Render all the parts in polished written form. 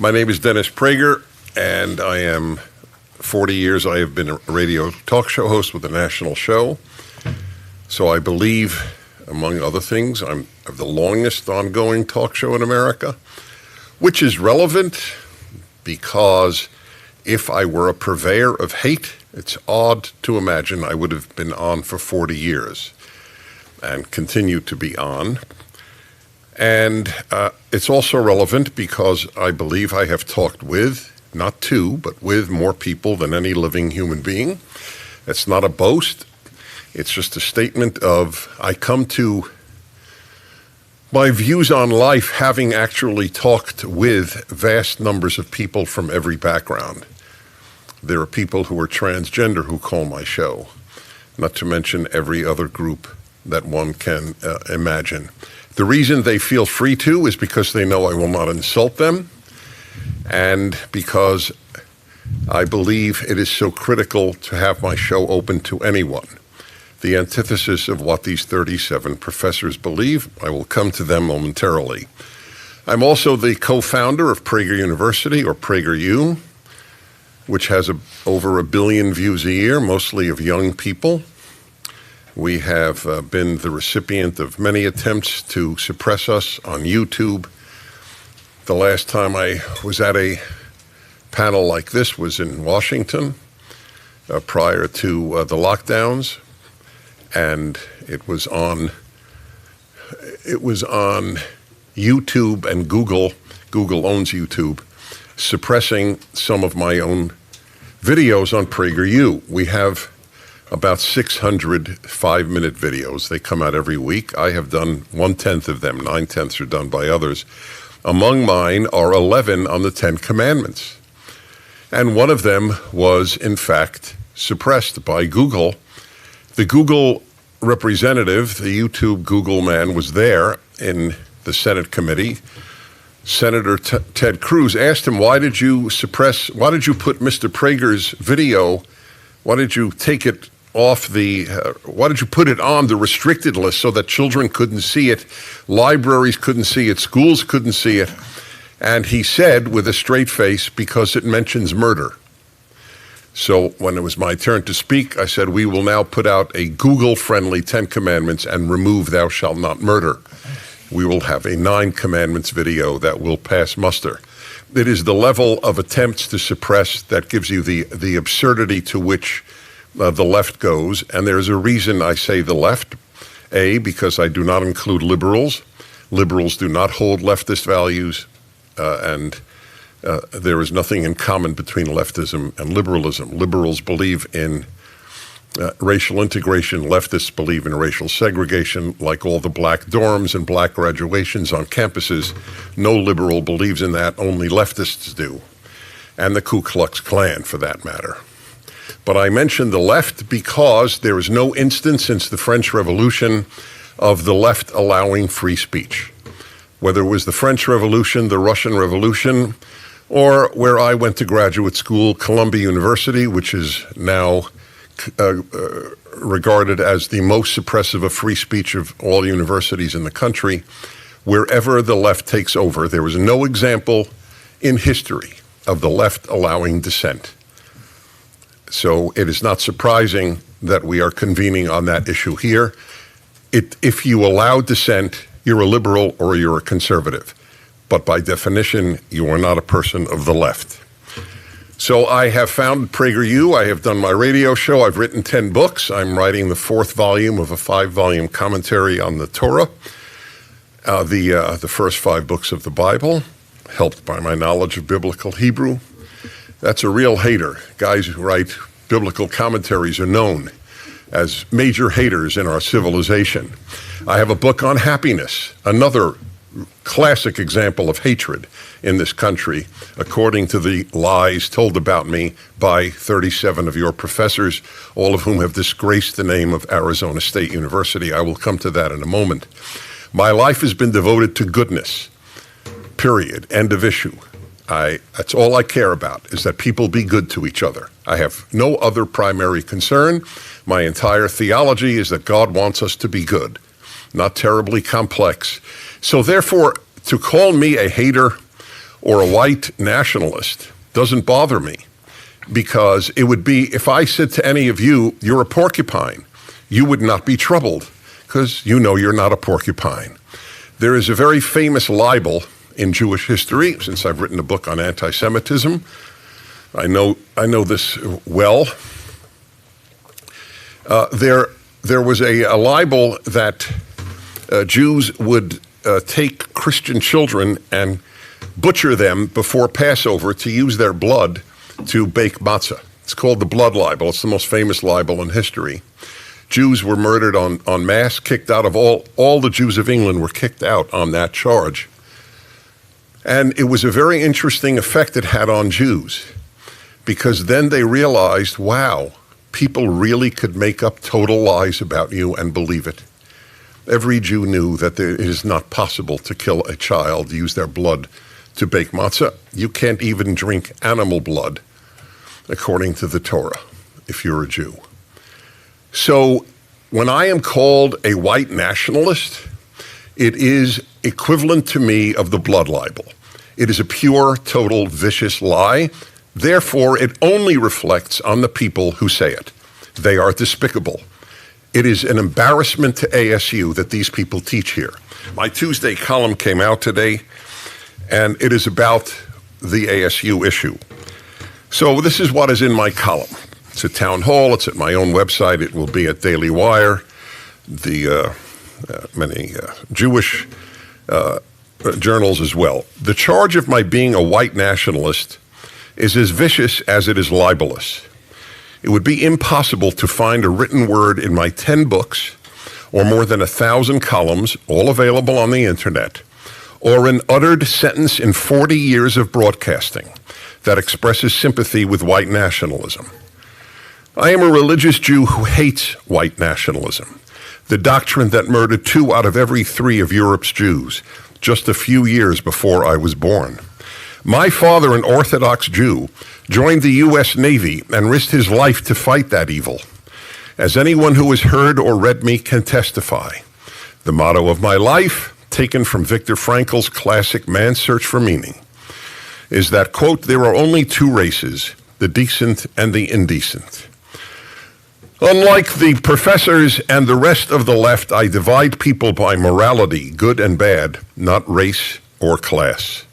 My name is Dennis Prager, and I am 40 years. I have been a radio talk show host with a national show. So I believe, among other things, I'm the longest ongoing talk show in America, which is relevant because if I were a purveyor of hate, it's odd to imagine I would have been on for 40 years and continue to be on. And it's also relevant because I believe I have talked with, not to, but with more people than any living human being. It's not a boast. It's just a statement of I come to my views on life having actually talked with vast numbers of people from every background. There are people who are transgender who call my show, not to mention every other group that one can imagine. The reason they feel free to is because they know I will not insult them, and because I believe it is so critical to have my show open to anyone. The antithesis of what these 37 professors believe. I will come to them momentarily. I'm also the co-founder of Prager University, or PragerU, which has over 1 billion views a year, mostly of young people. We have been the recipient of many attempts to suppress us on YouTube. The last time I was at a panel like this was in Washington prior to the lockdowns, and it was on YouTube and Google. Google owns YouTube, suppressing some of my own videos on PragerU. We have about 600 5-minute videos. They come out every week. I have done 1/10 of them. 9/10 are done by others. Among mine are 11 on the 10 Commandments. And one of them was, in fact, suppressed by Google. The Google representative, the YouTube Google man, was there in the Senate committee. Senator Ted Cruz asked him, why did you put Mr. Prager's video, why did you take it off why did you put it on the restricted list so that children couldn't see it, libraries couldn't see it, schools couldn't see it? And he said with a straight face, because it mentions murder. So when it was my turn to speak, I said, we will now put out a Google-friendly 10 Commandments and remove thou shalt not murder. We will have a 9 Commandments video that will pass muster. It is the level of attempts to suppress that gives you the absurdity to which the left goes. And there's a reason I say the left. A, because I do not include liberals. Liberals do not hold leftist values, and there is nothing in common between leftism and liberalism. Liberals believe in racial integration. Leftists believe in racial segregation, like all the black dorms and black graduations on campuses. No liberal believes in that, only leftists do. And the Ku Klux Klan, for that matter. But I mentioned the left because there is no instance since the French Revolution of the left allowing free speech. Whether it was the French Revolution, the Russian Revolution, or where I went to graduate school, Columbia University, which is now regarded as the most suppressive of free speech of all universities in the country, wherever the left takes over, there was no example in history of the left allowing dissent. So it is not surprising that we are convening on that issue here. If you allow dissent, you're a liberal or you're a conservative. But by definition, you are not a person of the left. So I have founded PragerU. I have done my radio show. I've written 10 books. I'm writing the 4th volume of a 5-volume commentary on the Torah, the first 5 books of the Bible, helped by my knowledge of biblical Hebrew. That's a real hater. Guys who write biblical commentaries are known as major haters in our civilization. I have a book on happiness, another classic example of hatred in this country, according to the lies told about me by 37 of your professors, all of whom have disgraced the name of Arizona State University. I will come to that in a moment. My life has been devoted to goodness, period, end of issue. That's all I care about, is that people be good to each other. I have no other primary concern. My entire theology is that God wants us to be good, not terribly complex. So therefore, to call me a hater or a white nationalist doesn't bother me, because it would be, if I said to any of you, you're a porcupine, you would not be troubled, because you know you're not a porcupine. There is a very famous libel in Jewish history, since I've written a book on anti-Semitism. I know this well. There was a libel that Jews would take Christian children and butcher them before Passover to use their blood to bake matzah. It's called the blood libel. It's the most famous libel in history. Jews were murdered en masse, kicked out of all the Jews of England were kicked out on that charge. And it was a very interesting effect it had on Jews, because then they realized, wow, people really could make up total lies about you and believe it. Every Jew knew that it is not possible to kill a child, use their blood to bake matzah. You can't even drink animal blood, according to the Torah, if you're a Jew. So when I am called a white nationalist, it is equivalent to me of the blood libel. It is a pure, total, vicious lie. Therefore, it only reflects on the people who say it. They are despicable. It is an embarrassment to ASU that these people teach here. My Tuesday column came out today, and it is about the ASU issue. So this is what is in my column. It's a town hall. It's at my own website. It will be at Daily Wire, the many Jewish journals as well. The charge of my being a white nationalist is as vicious as it is libelous. It would be impossible to find a written word in my 10 books, or more than 1,000 columns, all available on the internet, or an uttered sentence in 40 years of broadcasting that expresses sympathy with white nationalism. I am a religious Jew who hates white nationalism, the doctrine that murdered 2 out of every 3 of Europe's Jews just a few years before I was born. My father, an Orthodox Jew, joined the U.S. Navy and risked his life to fight that evil. As anyone who has heard or read me can testify, the motto of my life, taken from Viktor Frankl's classic Man's Search for Meaning, is that, quote, there are only 2 races, the decent and the indecent. Unlike the professors and the rest of the left, I divide people by morality, good and bad, not race or class.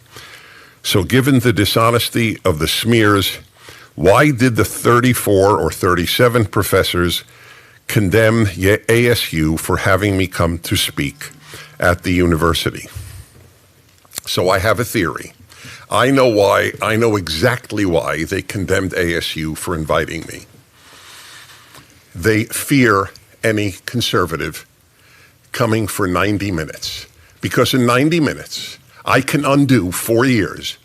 So given the dishonesty of the smears, why did the 34 or 37 professors condemn ASU for having me come to speak at the university? So I have a theory. I know why. I know exactly why they condemned ASU for inviting me. They fear any conservative coming for 90 minutes, because in 90 minutes, I can undo 4 years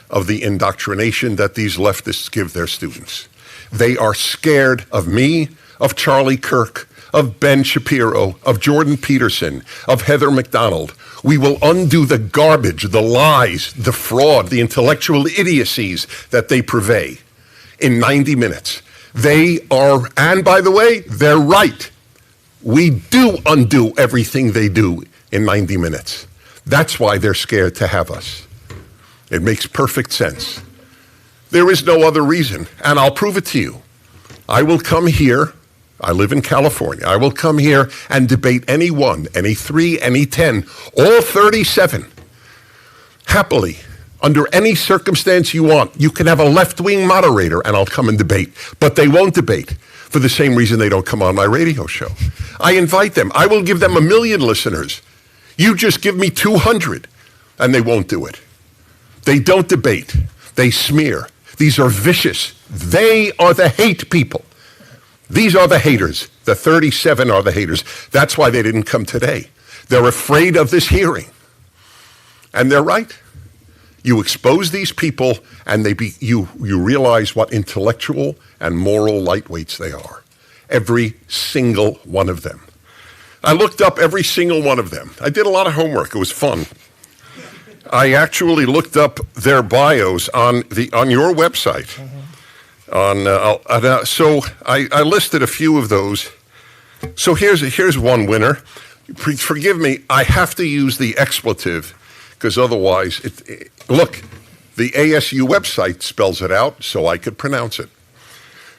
of the indoctrination that these leftists give their students. They are scared of me, of Charlie Kirk, of Ben Shapiro, of Jordan Peterson, of Heather McDonald. We will undo the garbage, the lies, the fraud, the intellectual idiocies that they purvey in 90 minutes. They are, and by the way, they're right. We do undo everything they do in 90 minutes. That's why they're scared to have us. It makes perfect sense. There is no other reason, and I'll prove it to you. I will come here. I live in California. I will come here and debate any 1, any 3, any 10, all 37, happily, under any circumstance you want. You can have a left-wing moderator, and I'll come and debate. But they won't debate for the same reason they don't come on my radio show. I invite them. I will give them 1 million listeners. You just give me 200, and they won't do it. They don't debate. They smear. These are vicious. They are the hate people. These are the haters. The 37 are the haters. That's why they didn't come today. They're afraid of this hearing. And they're right. You expose these people, and you realize what intellectual and moral lightweights they are. Every single one of them. I looked up every single one of them. I did a lot of homework. It was fun. I actually looked up their bios on your website. So I listed a few of those. So here's one winner. Forgive me, I have to use the expletive because otherwise, look, The ASU website spells it out so I could pronounce it.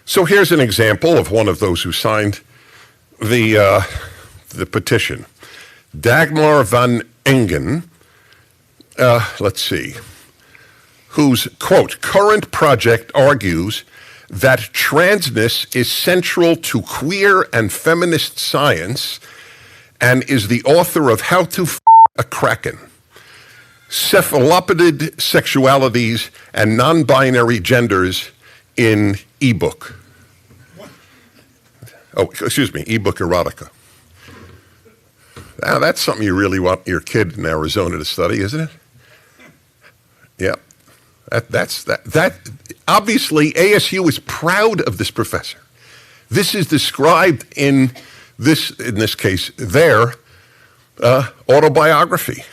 So here's an example of one of those who signed the petition. Dagmar van Engen, let's see, whose, quote, current project argues that transness is central to queer and feminist science and is the author of How to F a Kraken, Cephalopodid Sexualities and Non-Binary Genders in ebook. Oh, excuse me, ebook erotica. Now, that's something you really want your kid in Arizona to study, isn't it? Yeah. That obviously ASU is proud of this professor. This is described in this case, their autobiography,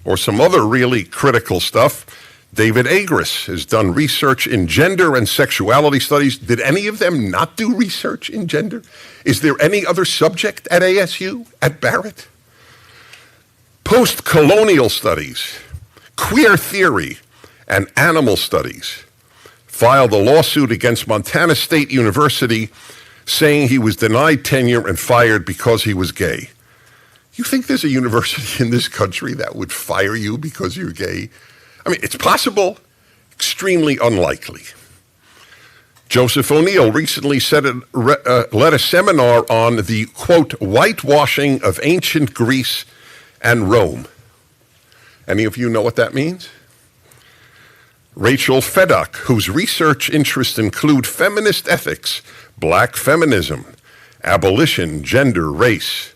or some other really critical stuff. David Agris has done research in gender and sexuality studies. Did any of them not do research in gender? Is there any other subject at ASU, at Barrett? Post-colonial studies, queer theory, and animal studies filed a lawsuit against Montana State University saying he was denied tenure and fired because he was gay. You think there's a university in this country that would fire you because you're gay? I mean, it's possible, extremely unlikely. Joseph O'Neill recently led a seminar on the, quote, whitewashing of ancient Greece and Rome. Any of you know what that means? Rachel Fedock, whose research interests include feminist ethics, black feminism, abolition, gender, race.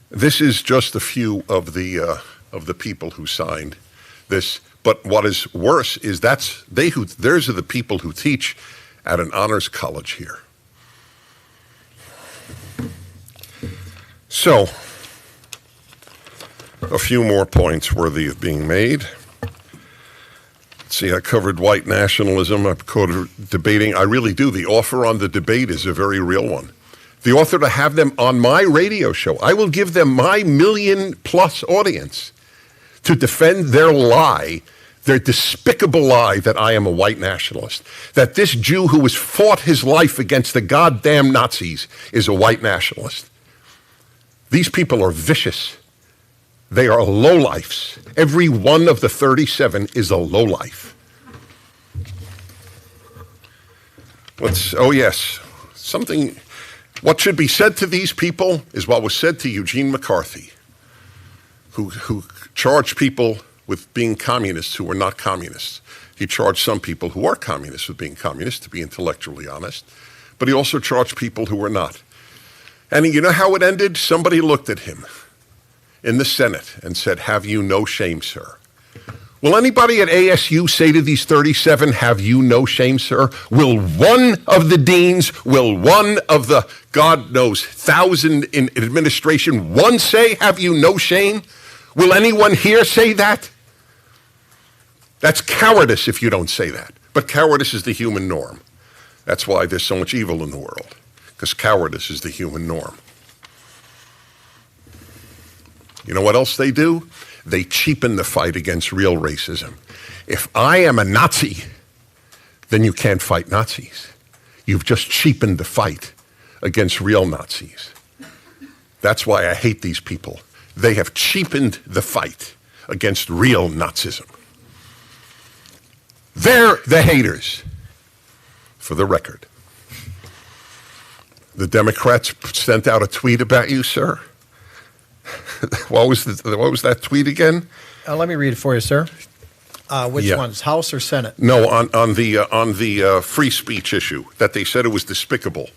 This is just a few of the people who signed this. But what is worse is those are the people who teach at an honors college here. So, a few more points worthy of being made. See, I covered white nationalism. I've covered debating. I really do. The offer on the debate is a very real one. The offer to have them on my radio show. I will give them my 1 million-plus audience to defend their lie, their despicable lie that I am a white nationalist, that this Jew who has fought his life against the goddamn Nazis is a white nationalist. These people are vicious. They are lowlifes. Every one of the 37 is a lowlife. What should be said to these people is what was said to Eugene McCarthy, who charged people with being communists who were not communists. He charged some people who are communists with being communists, to be intellectually honest, but he also charged people who were not. And you know how it ended? Somebody looked at him in the Senate and said, "Have you no shame, sir?" Will anybody at ASU say to these 37, "Have you no shame, sir"? Will one of the deans, will one of the, God knows, 1,000 in administration, one say, "Have you no shame"? Will anyone here say that? That's cowardice if you don't say that. But cowardice is the human norm. That's why there's so much evil in the world, because cowardice is the human norm. You know what else they do? They cheapen the fight against real racism. If I am a Nazi, then you can't fight Nazis. You've just cheapened the fight against real Nazis. That's why I hate these people. They have cheapened the fight against real Nazism. They're the haters, for the record. The Democrats sent out a tweet about you, sir. What was that tweet again? Let me read it for you, sir. Which ones, House or Senate? No, on the free speech issue, that they said it was despicable.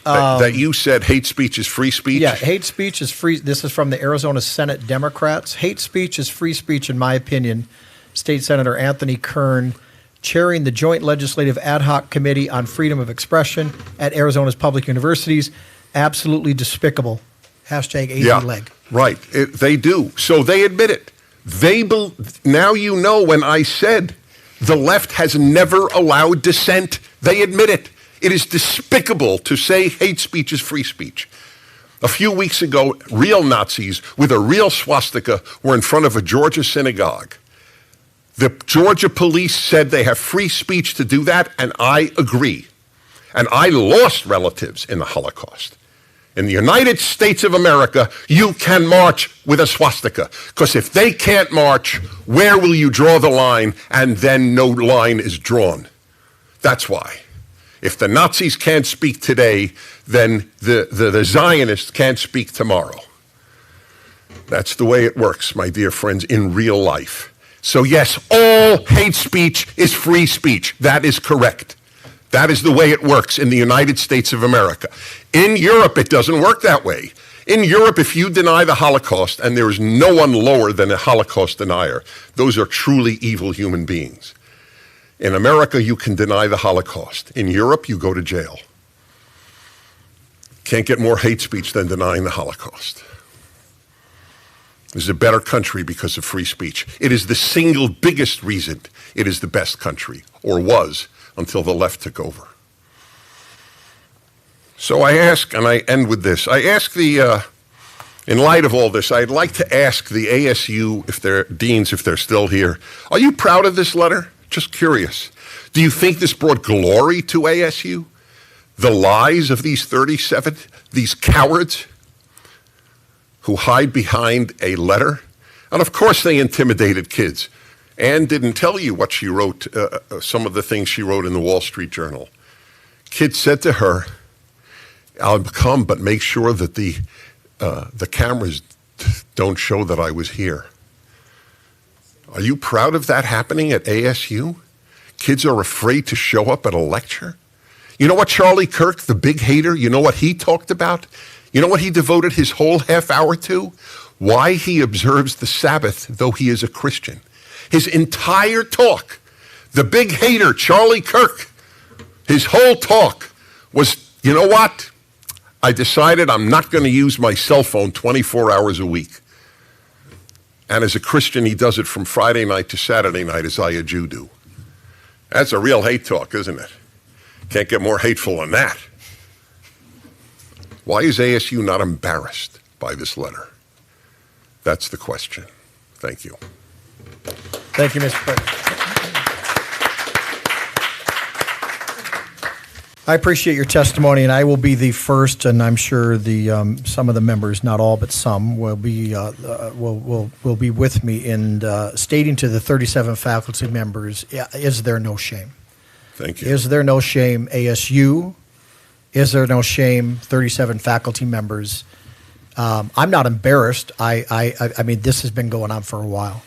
That you said hate speech is free speech? Yeah, hate speech is free. This is from the Arizona Senate Democrats. Hate speech is free speech, in my opinion. State Senator Anthony Kern, chairing the Joint Legislative Ad Hoc Committee on Freedom of Expression at Arizona's public universities. Absolutely despicable. Hashtag AZLeg. Right. They do. So they admit it. Now you know when I said the left has never allowed dissent. They admit it. It is despicable to say hate speech is free speech. A few weeks ago, real Nazis with a real swastika were in front of a Georgia synagogue. The Georgia police said they have free speech to do that, and I agree. And I lost relatives in the Holocaust. In the United States of America, you can march with a swastika. Because if they can't march, where will you draw the line? And then no line is drawn. That's why. If the Nazis can't speak today, then the Zionists can't speak tomorrow. That's the way it works, my dear friends, in real life. So yes, all hate speech is free speech. That is correct. That is the way it works in the United States of America. In Europe, it doesn't work that way. In Europe, if you deny the Holocaust, and there is no one lower than a Holocaust denier, those are truly evil human beings. In America, you can deny the Holocaust. In Europe, you go to jail. Can't get more hate speech than denying the Holocaust. This is a better country because of free speech. It is the single biggest reason it is the best country, or was, until the left took over. So I ask, and I end with this, I ask in light of all this, I'd like to ask the ASU, deans, if they're still here, are you proud of this letter? Just curious. Do you think this brought glory to ASU? The lies of these 37, these cowards who hide behind a letter? And of course they intimidated kids. Anne didn't tell you what she wrote, some of the things she wrote in the Wall Street Journal. Kids said to her, I'll come, but make sure that the cameras don't show that I was here. Are you proud of that happening at ASU? Kids are afraid to show up at a lecture? You know what Charlie Kirk, the big hater, you know what he talked about? You know what he devoted his whole half hour to? Why he observes the Sabbath, though he is a Christian. His entire talk, the big hater, Charlie Kirk, his whole talk was, you know what? I decided I'm not going to use my cell phone 24 hours a week. And as a Christian, he does it from Friday night to Saturday night, as I, a Jew, do. That's a real hate talk, isn't it? Can't get more hateful than that. Why is ASU not embarrassed by this letter? That's the question. Thank you. Thank you, Mr. President. I appreciate your testimony, and I will be the first, and I'm sure some of the members, not all but some, will be with me in stating to the 37 faculty members, is there no shame? Thank you. Is there no shame, ASU? Is there no shame, 37 faculty members? I'm not embarrassed. I mean, this has been going on for a while.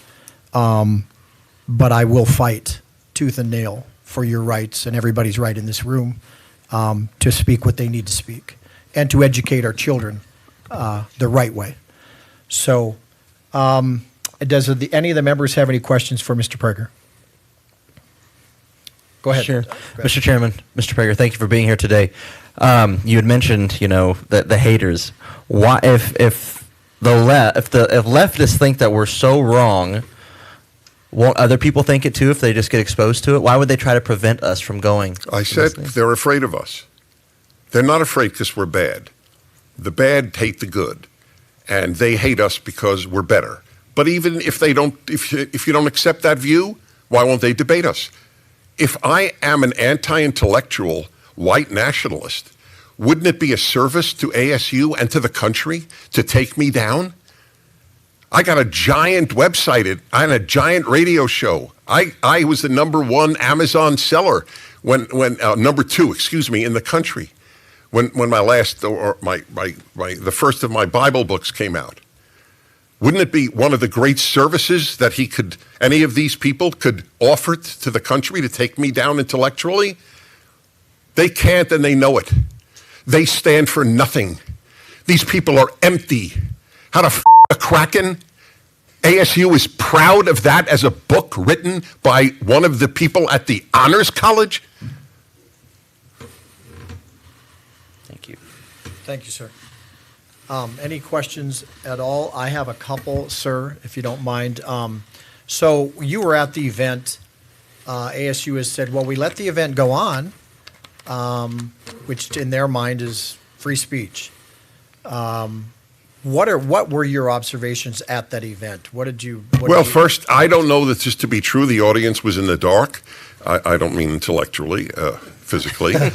But I will fight tooth and nail for your rights and everybody's right in this room to speak what they need to speak and to educate our children the right way. So does any of the members have any questions for Mr. Prager? Go ahead. Sure. Mr. Chairman, Mr. Prager, thank you for being here today. You had mentioned, the haters. Why, if leftists think that we're so wrong, won't other people think it too if they just get exposed to it? Why would they try to prevent us from going? I said they're afraid of us. They're not afraid because we're bad. The bad hate the good, and they hate us because we're better. But even if they don't, if you don't accept that view, why won't they debate us? If I am an anti-intellectual white nationalist, wouldn't it be a service to ASU and to the country to take me down? I got a giant website and a giant radio show. I was the #1 Amazon seller when #2, in the country, when my last or the first of my Bible books came out. Wouldn't it be one of the great services that any of these people could offer to the country to take me down intellectually? They can't, and they know it. They stand for nothing. These people are empty. How to a Kraken? ASU is proud of that as a book written by one of the people at the Honors College? Thank you. Thank you, sir. Any questions at all? I have a couple, sir, if you don't mind. So you were at the event. ASU has said, well, we let the event go on, which in their mind is free speech. What were your observations at that event? First, I don't know that this to be true. The audience was in the dark. I don't mean intellectually, physically. I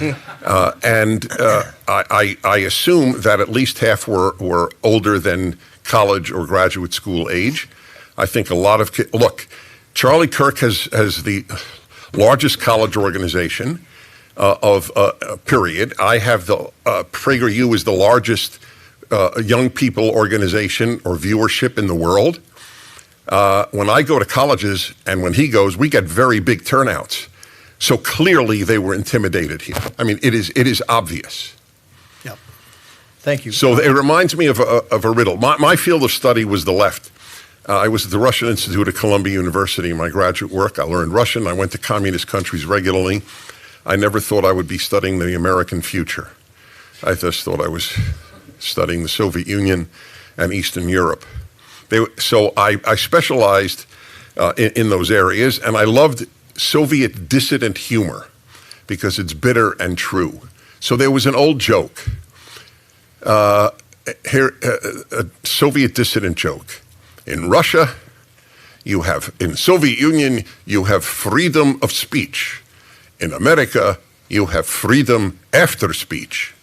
assume that at least half were older than college or graduate school age. I think a lot of kids... Look, Charlie Kirk has the largest college organization period. I have the... PragerU is the largest young people organization or viewership in the world. When I go to colleges and when he goes, we get very big turnouts. So clearly they were intimidated here. I mean, it is obvious. Yeah. Thank you. So it reminds me of a riddle. My field of study was the left. I was at the Russian Institute at Columbia University in my graduate work. I learned Russian. I went to communist countries regularly. I never thought I would be studying the American future. I just thought I was studying the Soviet Union and Eastern Europe. So I specialized in those areas, and I loved Soviet dissident humor because it's bitter and true. So there was an old joke, a Soviet dissident joke. In Russia, in Soviet Union, you have freedom of speech. In America, you have freedom after speech.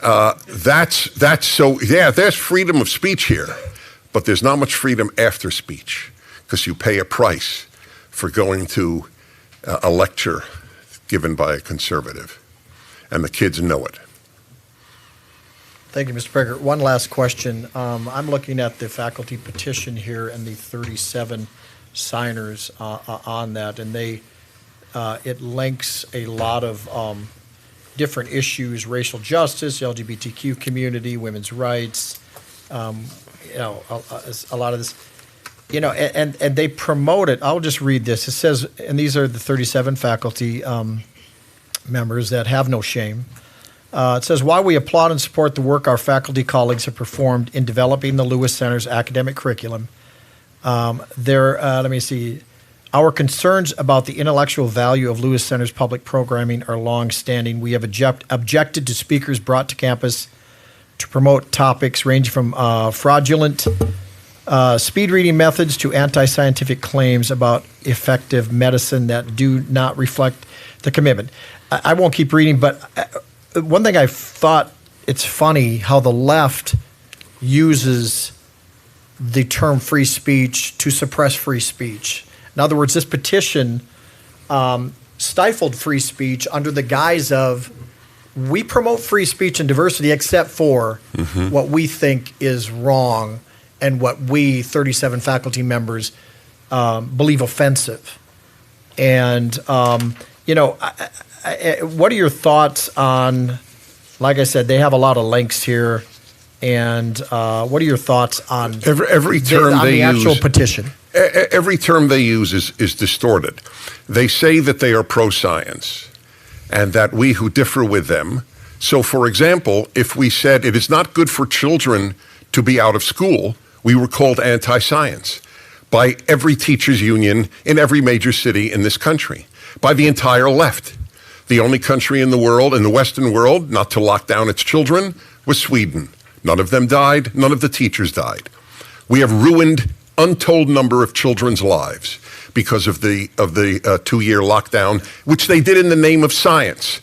There's freedom of speech here, but there's not much freedom after speech because you pay a price for going to a lecture given by a conservative, and the kids know it. Thank you, Mr. Prager. One last question. I'm looking at the faculty petition here and the 37 signers on that, and it links a lot of different issues: racial justice, LGBTQ community, women's rights. A lot of this. And they promote it. I'll just read this. It says, and these are the 37 faculty members that have no shame. It says, while we applaud and support the work our faculty colleagues have performed in developing the Lewis Center's academic curriculum, our concerns about the intellectual value of Lewis Center's public programming are long-standing. We have objected to speakers brought to campus to promote topics ranging from fraudulent speed reading methods to anti-scientific claims about effective medicine that do not reflect the commitment. I won't keep reading, but one thing I thought, it's funny how the left uses the term free speech to suppress free speech. In other words, this petition stifled free speech under the guise of, we promote free speech and diversity except for what we think is wrong and what we, 37 faculty members, believe offensive. And, what are your thoughts on, like I said, they have a lot of links here, and what are your thoughts on every term on they the actual use, petition? Every term they use is distorted. They say that they are pro-science and that we who differ with them. So, for example, if we said it is not good for children to be out of school, we were called anti-science by every teachers union in every major city in this country, by the entire left. The only country in the world, in the Western world, not to lock down its children was Sweden. None of them died. None of the teachers died. We have ruined untold number of children's lives because of the 2-year lockdown, which they did in the name of science.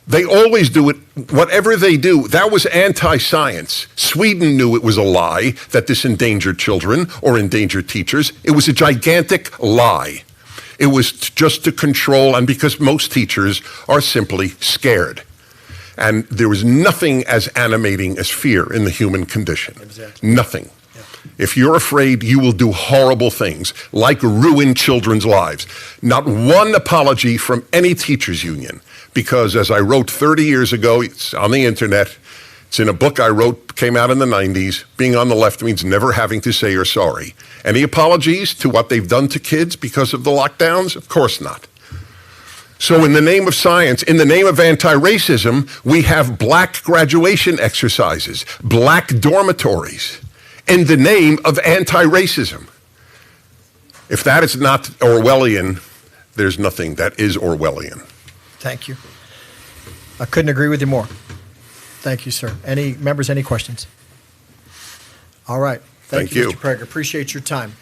They always do it, whatever they do, that was anti-science. Sweden knew it was a lie that this endangered children or endangered teachers. It was a gigantic lie. It was just to control, and because most teachers are simply scared. And there was nothing as animating as fear in the human condition. Exactly. Nothing. Yeah. If you're afraid, you will do horrible things, like ruin children's lives. Not one apology from any teachers union. Because as I wrote 30 years ago, it's on the internet, it's in a book I wrote, came out in the 90s, being on the left means never having to say you're sorry. Any apologies to what they've done to kids because of the lockdowns? Of course not. So in the name of science, in the name of anti-racism, we have black graduation exercises, black dormitories, in the name of anti-racism. If that is not Orwellian, there's nothing that is Orwellian. Thank you. I couldn't agree with you more. Thank you, sir. Any members, any questions? All right. Thank you, you. Mr. Prager. Appreciate your time.